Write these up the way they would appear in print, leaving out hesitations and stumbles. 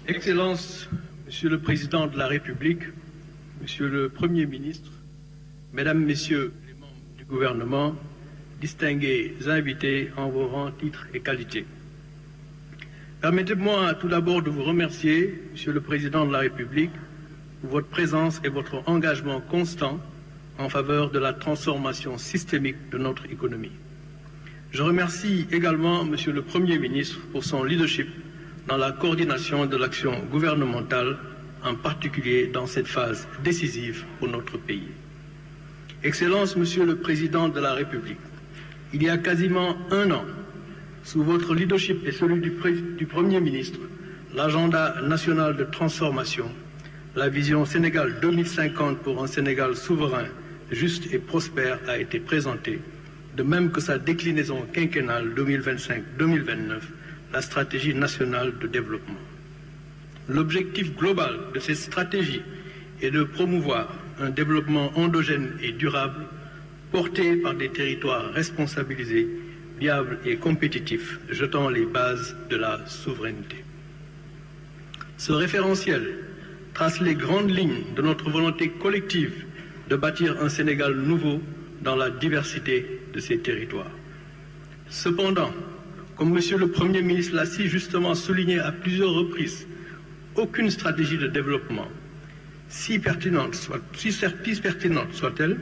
Excellences, Monsieur le Président de la République, Monsieur le Premier ministre, Mesdames, Messieurs les membres du gouvernement, distingués invités en vos rangs, titres et qualités. Permettez-moi tout d'abord de vous remercier, Monsieur le Président de la République, pour votre présence et votre engagement constant en faveur de la transformation systémique de notre économie. Je remercie également Monsieur le Premier ministre pour son leadership dans la coordination de l'action gouvernementale, en particulier dans cette phase décisive pour notre pays. Excellence, Monsieur le Président de la République, il y a quasiment un an, sous votre leadership et celui du Premier ministre, l'agenda national de transformation, la vision Sénégal 2050 pour un Sénégal souverain, juste et prospère a été présentée, de même que sa déclinaison quinquennale 2025-2029, la stratégie nationale de développement. L'objectif global de cette stratégie est de promouvoir un développement endogène et durable porté par des territoires responsabilisés, viables et compétitifs, jetant les bases de la souveraineté. Ce référentiel trace les grandes lignes de notre volonté collective de bâtir un Sénégal nouveau dans la diversité de ces territoires. Cependant, comme Monsieur le Premier ministre l'a si justement souligné à plusieurs reprises, aucune stratégie de développement, si pertinente soit-elle,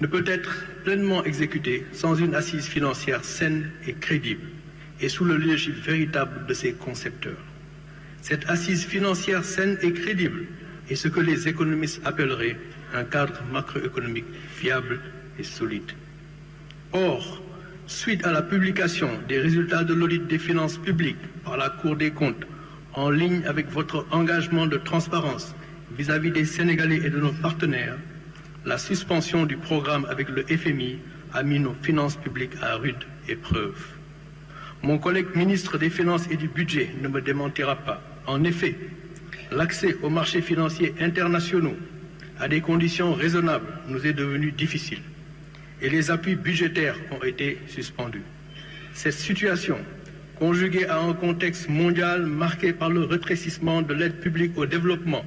ne peut être pleinement exécutée sans une assise financière saine et crédible, et sous le leadership véritable de ses concepteurs. Cette assise financière saine et crédible est ce que les économistes appelleraient un cadre macroéconomique fiable et solide. Or, suite à la publication des résultats de l'audit des finances publiques par la Cour des comptes, en ligne avec votre engagement de transparence vis-à-vis des Sénégalais et de nos partenaires, la suspension du programme avec le FMI a mis nos finances publiques à rude épreuve. Mon collègue ministre des Finances et du Budget ne me démentira pas. En effet, l'accès aux marchés financiers internationaux à des conditions raisonnables nous est devenu difficile et les appuis budgétaires ont été suspendus. Cette situation, conjuguée à un contexte mondial marqué par le rétrécissement de l'aide publique au développement,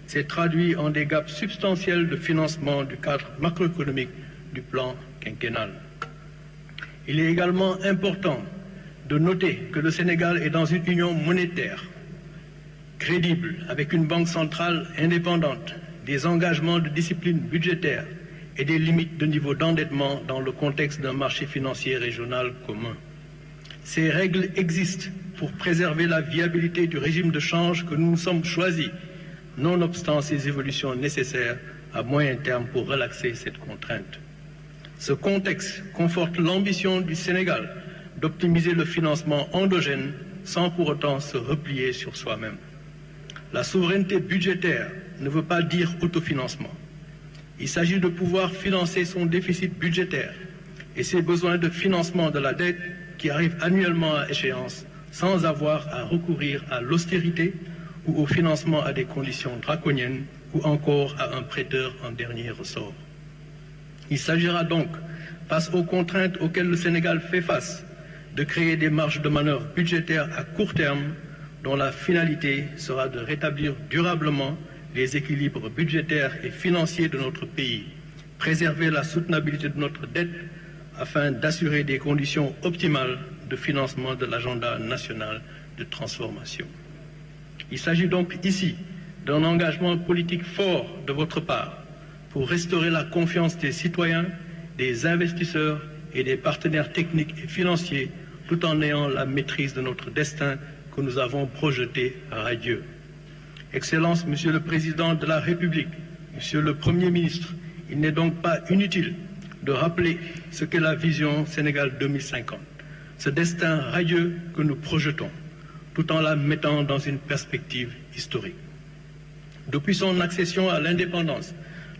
s'est traduite en des gaps substantiels de financement du cadre macroéconomique du plan quinquennal. Il est également important de noter que le Sénégal est dans une union monétaire crédible, avec une banque centrale indépendante, des engagements de discipline budgétaire et des limites de niveau d'endettement dans le contexte d'un marché financier régional commun. Ces règles existent pour préserver la viabilité du régime de change que nous nous sommes choisis, nonobstant ces évolutions nécessaires à moyen terme pour relaxer cette contrainte. Ce contexte conforte l'ambition du Sénégal d'optimiser le financement endogène sans pour autant se replier sur soi-même. La souveraineté budgétaire ne veut pas dire autofinancement. Il s'agit de pouvoir financer son déficit budgétaire et ses besoins de financement de la dette qui arrivent annuellement à échéance sans avoir à recourir à l'austérité ou au financement à des conditions draconiennes ou encore à un prêteur en dernier ressort. Il s'agira donc, face aux contraintes auxquelles le Sénégal fait face, de créer des marges de manœuvre budgétaires à court terme dont la finalité sera de rétablir durablement les équilibres budgétaires et financiers de notre pays, préserver la soutenabilité de notre dette afin d'assurer des conditions optimales de financement de l'agenda national de transformation. Il s'agit donc ici d'un engagement politique fort de votre part pour restaurer la confiance des citoyens, des investisseurs et des partenaires techniques et financiers tout en ayant la maîtrise de notre destin que nous avons projeté radieux. Excellence, Monsieur le Président de la République, Monsieur le Premier ministre, il n'est donc pas inutile de rappeler ce qu'est la vision Sénégal 2050, ce destin radieux que nous projetons, tout en la mettant dans une perspective historique. Depuis son accession à l'indépendance,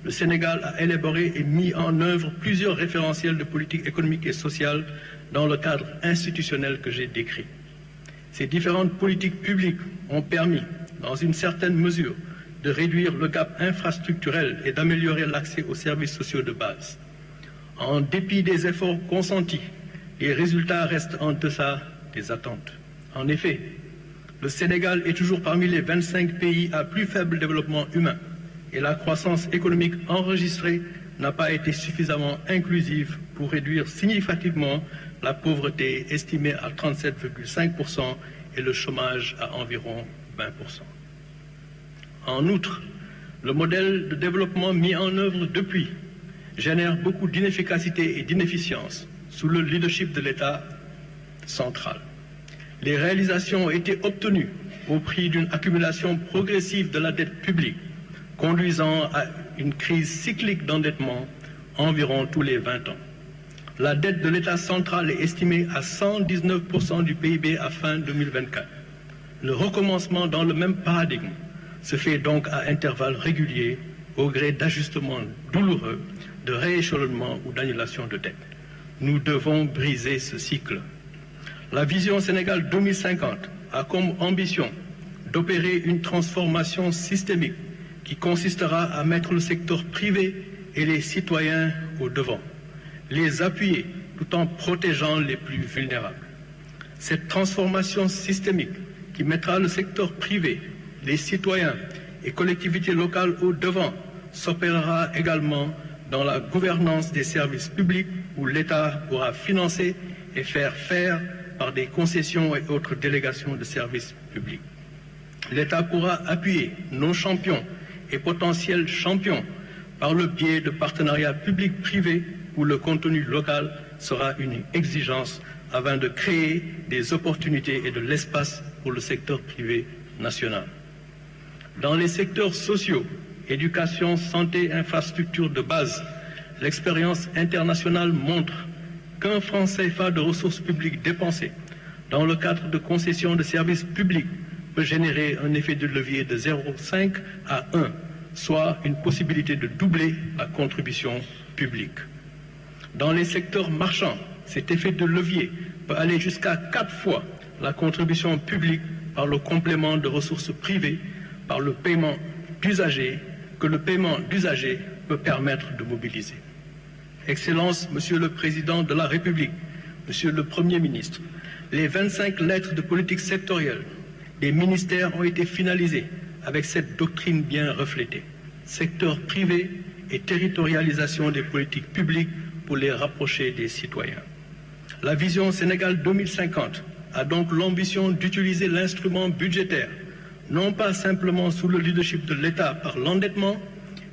le Sénégal a élaboré et mis en œuvre plusieurs référentiels de politique économique et sociale dans le cadre institutionnel que j'ai décrit. Ces différentes politiques publiques ont permis, dans une certaine mesure, de réduire le gap infrastructurel et d'améliorer l'accès aux services sociaux de base. En dépit des efforts consentis, les résultats restent en deçà des attentes. En effet, Le Sénégal est toujours parmi les 25 pays à plus faible développement humain et la croissance économique enregistrée n'a pas été suffisamment inclusive pour réduire significativement la pauvreté estimée à 37,5% et le chômage à environ 20%. En outre, le modèle de développement mis en œuvre depuis génère beaucoup d'inefficacité et d'inefficience sous le leadership de l'État central. Les réalisations ont été obtenues au prix d'une accumulation progressive de la dette publique, conduisant à une crise cyclique d'endettement environ tous les 20 ans. La dette de l'État central est estimée à 119% du PIB à fin 2024. Le recommencement dans le même paradigme se fait donc à intervalles réguliers au gré d'ajustements douloureux, de rééchelonnement ou d'annulation de dette. Nous devons briser ce cycle. La vision Sénégal 2050 a comme ambition d'opérer une transformation systémique qui consistera à mettre le secteur privé et les citoyens au devant, les appuyer tout en protégeant les plus vulnérables. Cette transformation systémique qui mettra le secteur privé, les citoyens et collectivités locales au devant s'opérera également dans la gouvernance des services publics où l'État pourra financer et faire par des concessions et autres délégations de services publics. L'État pourra appuyer nos champions et potentiels champions par le biais de partenariats publics-privés où le contenu local sera une exigence afin de créer des opportunités et de l'espace pour le secteur privé national. Dans les secteurs sociaux, éducation, santé, infrastructures de base, l'expérience internationale montre qu'un franc CFA de ressources publiques dépensées dans le cadre de concessions de services publics peut générer un effet de levier de 0,5 à 1, soit une possibilité de doubler la contribution publique. Dans les secteurs marchands, cet effet de levier peut aller jusqu'à 4 fois la contribution publique par le complément de ressources privées, par le paiement d'usagers, que le paiement d'usagers peut permettre de mobiliser. Excellences, Monsieur le Président de la République, Monsieur le Premier ministre, les 25 lettres de politique sectorielle des ministères ont été finalisées avec cette doctrine bien reflétée. Secteur privé et territorialisation des politiques publiques pour les rapprocher des citoyens. La vision Sénégal 2050 a donc l'ambition d'utiliser l'instrument budgétaire, non pas simplement sous le leadership de l'État par l'endettement,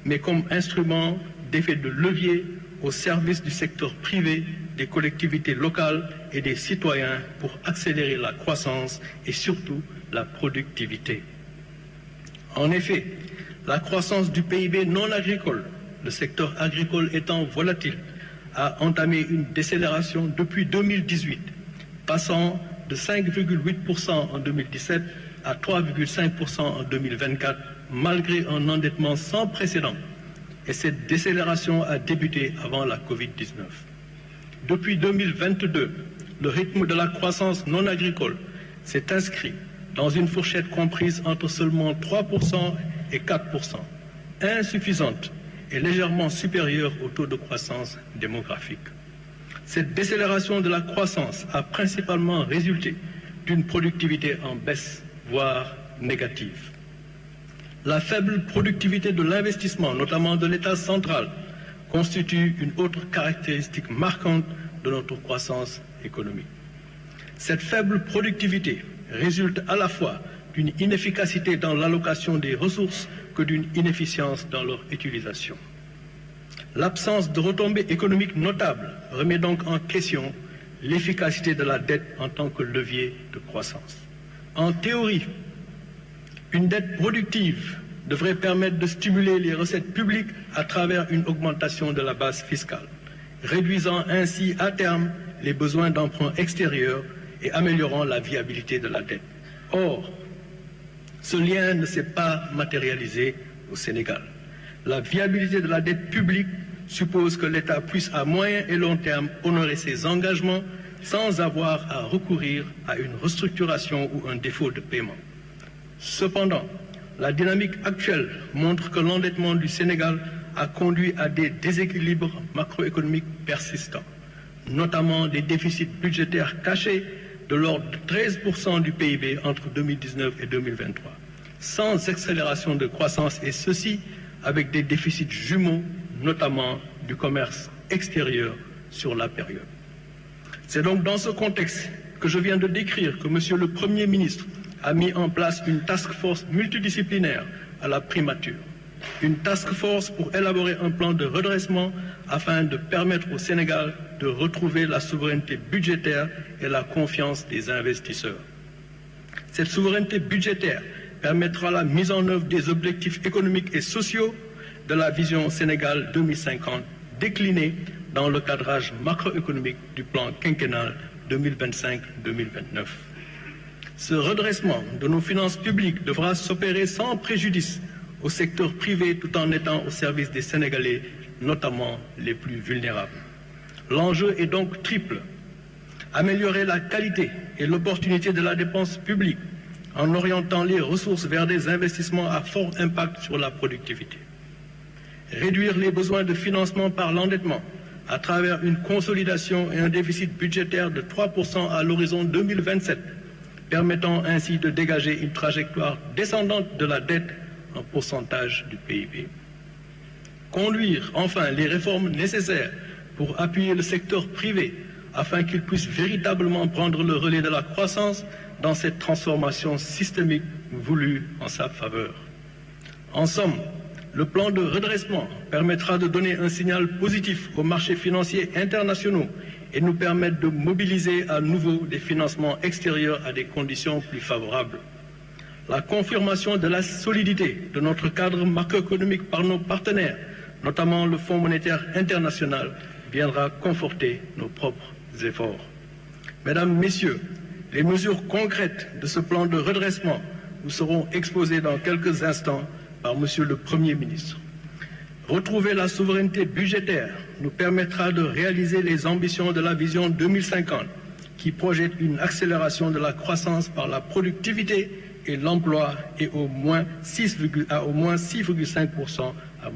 mais comme instrument d'effet de levier au service du secteur privé, des collectivités locales et des citoyens pour accélérer la croissance et surtout la productivité. En effet, la croissance du PIB non agricole, le secteur agricole étant volatile, a entamé une décélération depuis 2018, passant de 5,8% en 2017 à 3,5% en 2024, malgré un endettement sans précédent. Et cette décélération a débuté avant la Covid-19. Depuis 2022, le rythme de la croissance non agricole s'est inscrit dans une fourchette comprise entre seulement 3% et 4%, insuffisante et légèrement supérieure au taux de croissance démographique. Cette décélération de la croissance a principalement résulté d'une productivité en baisse, voire négative. La faible productivité de l'investissement, notamment de l'État central, constitue une autre caractéristique marquante de notre croissance économique. Cette faible productivité résulte à la fois d'une inefficacité dans l'allocation des ressources que d'une inefficience dans leur utilisation. L'absence de retombées économiques notables remet donc en question l'efficacité de la dette en tant que levier de croissance. En théorie, une dette productive devrait permettre de stimuler les recettes publiques à travers une augmentation de la base fiscale, réduisant ainsi à terme les besoins d'emprunt extérieur et améliorant la viabilité de la dette. Or, ce lien ne s'est pas matérialisé au Sénégal. La viabilité de la dette publique suppose que l'État puisse à moyen et long terme honorer ses engagements sans avoir à recourir à une restructuration ou un défaut de paiement. Cependant, la dynamique actuelle montre que l'endettement du Sénégal a conduit à des déséquilibres macroéconomiques persistants, notamment des déficits budgétaires cachés de l'ordre de 13% du PIB entre 2019 et 2023, sans accélération de croissance, et ceci avec des déficits jumeaux, notamment du commerce extérieur sur la période. C'est donc dans ce contexte que je viens de décrire que M. le Premier ministre a mis en place une task force multidisciplinaire à la primature. Une task force pour élaborer un plan de redressement afin de permettre au Sénégal de retrouver la souveraineté budgétaire et la confiance des investisseurs. Cette souveraineté budgétaire permettra la mise en œuvre des objectifs économiques et sociaux de la vision Sénégal 2050 déclinée dans le cadrage macroéconomique du plan quinquennal 2025-2029. Ce redressement de nos finances publiques devra s'opérer sans préjudice au secteur privé tout en étant au service des Sénégalais, notamment les plus vulnérables. L'enjeu est donc triple. Améliorer la qualité et l'opportunité de la dépense publique en orientant les ressources vers des investissements à fort impact sur la productivité. Réduire les besoins de financement par l'endettement à travers une consolidation et un déficit budgétaire de 3% à l'horizon 2027, permettant ainsi de dégager une trajectoire descendante de la dette en pourcentage du PIB. Conduire enfin les réformes nécessaires pour appuyer le secteur privé afin qu'il puisse véritablement prendre le relais de la croissance dans cette transformation systémique voulue en sa faveur. En somme, le plan de redressement permettra de donner un signal positif aux marchés financiers internationaux et nous permettre de mobiliser à nouveau des financements extérieurs à des conditions plus favorables. La confirmation de la solidité de notre cadre macroéconomique par nos partenaires, notamment le Fonds monétaire international, viendra conforter nos propres efforts. Mesdames, Messieurs, les mesures concrètes de ce plan de redressement nous seront exposées dans quelques instants par Monsieur le Premier ministre. Retrouver la souveraineté budgétaire nous permettra de réaliser les ambitions de la vision 2050 qui projette une accélération de la croissance par la productivité et l'emploi et à au moins 6,5%